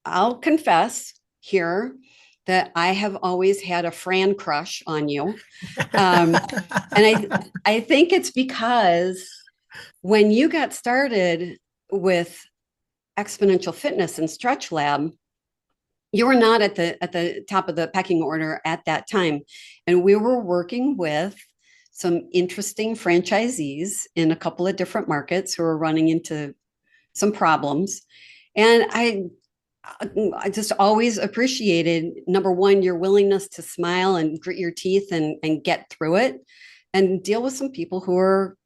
I'll confess here that I have always had a Fran crush on you. Um, and I think it's because when you got started with Exponential Fitness and Stretch Lab, you were not at the top of the pecking order at that time. And we were working with some interesting franchisees in a couple of different markets who were running into some problems. And I just always appreciated, number one, your willingness to smile and grit your teeth and get through it and deal with some people who were,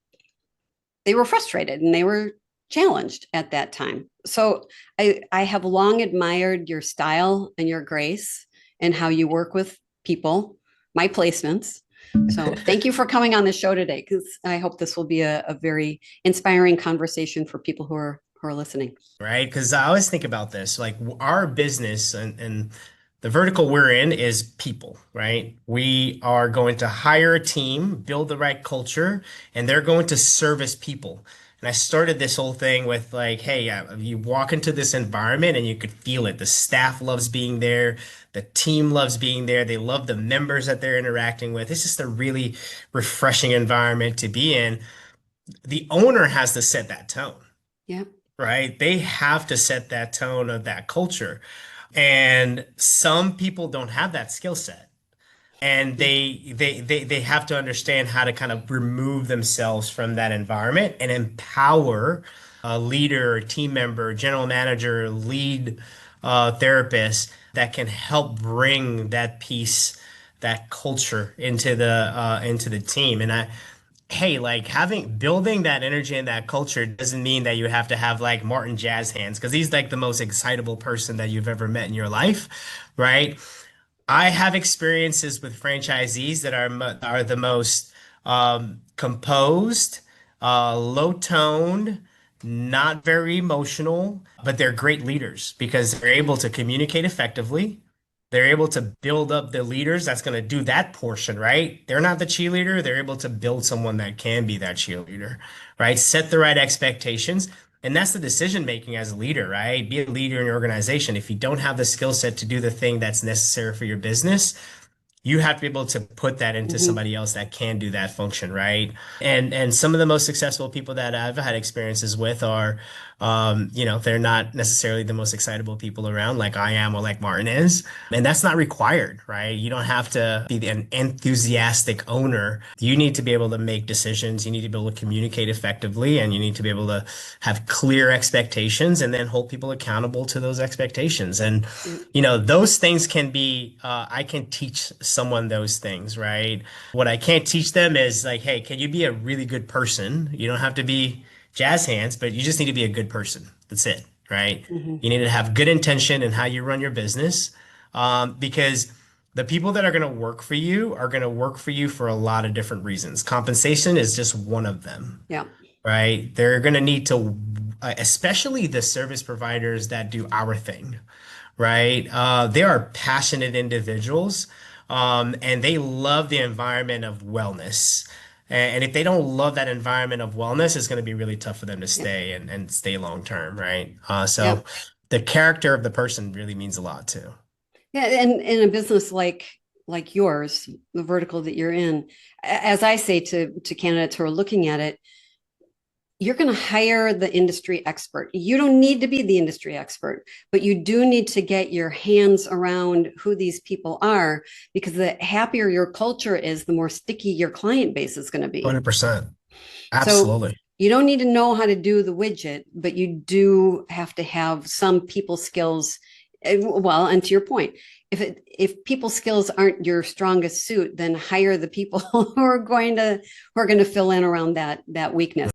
they were frustrated and they were challenged at that time. So I have long admired your style and your grace and how you work with people, my placements. So thank you for coming on the show today, because I hope this will be a very inspiring conversation for people who are listening. Right? Because I always think about this, like our business and the vertical we're in is people, right? We are going to hire a team, build the right culture, and they're going to service people. And I started this whole thing with like, hey, you walk into this environment and you could feel it. The staff loves being there. The team loves being there. They love the members that they're interacting with. It's just a really refreshing environment to be in. The owner has to set that tone, Yeah. right? They have to set that tone of that culture. And some people don't have that skill set. And they have to understand how to kind of remove themselves from that environment and empower a leader, team member, general manager, lead therapist that can help bring that piece, that culture into the team. And hey, like having building that energy and that culture doesn't mean that you have to have like Martin Jazz hands because he's like the most excitable person that you've ever met in your life, right? I have experiences with franchisees that are the most composed, low toned, not very emotional, but they're great leaders because they're able to communicate effectively. They're able to build up the leaders that's going to do that portion, right? They're not the cheerleader. They're able to build someone that can be that cheerleader, right? Set the right expectations. And that's the decision making as a leader, right? Be a leader in your organization. If you don't have the skill set to do the thing that's necessary for your business, you have to be able to put that into Mhm. somebody else that can do that function, right? And some of the most successful people that I've had experiences with are, they're not necessarily the most excitable people around, like I am or like Martin is, and that's not required, right? You don't have to be an enthusiastic owner. You need to be able to make decisions. You need to be able to communicate effectively, and you need to be able to have clear expectations, and then hold people accountable to those expectations. And Yeah. those things can be, I can teach someone those things, right? What I can't teach them is like, hey, can you be a really good person? You don't have to be jazz hands, but you just need to be a good person. That's it, right? Mhm. You need to have good intention in how you run your business, because the people that are going to work for you are going to work for you for a lot of different reasons. Compensation is just one of them, Yeah. right? They're going to need to, especially the service providers that do our thing, right? They are passionate individuals, and they love the environment of wellness. And if they don't love that environment of wellness, it's going to be really tough for them to Yeah. stay and stay long term, right? So Yeah. the character of the person really means a lot too. Yeah, and in a business like yours, the vertical that you're in, as I say to candidates who are looking at it, you're going to hire the industry expert. You don't need to be the industry expert, but you do need to get your hands around who these people are, because the happier your culture is, the more sticky your client base is going to be. 100%. So Absolutely. you don't need to know how to do the widget, but you do have to have some people skills. Well, and to your point, if people skills aren't your strongest suit, then hire the people who are going to fill in around that weakness.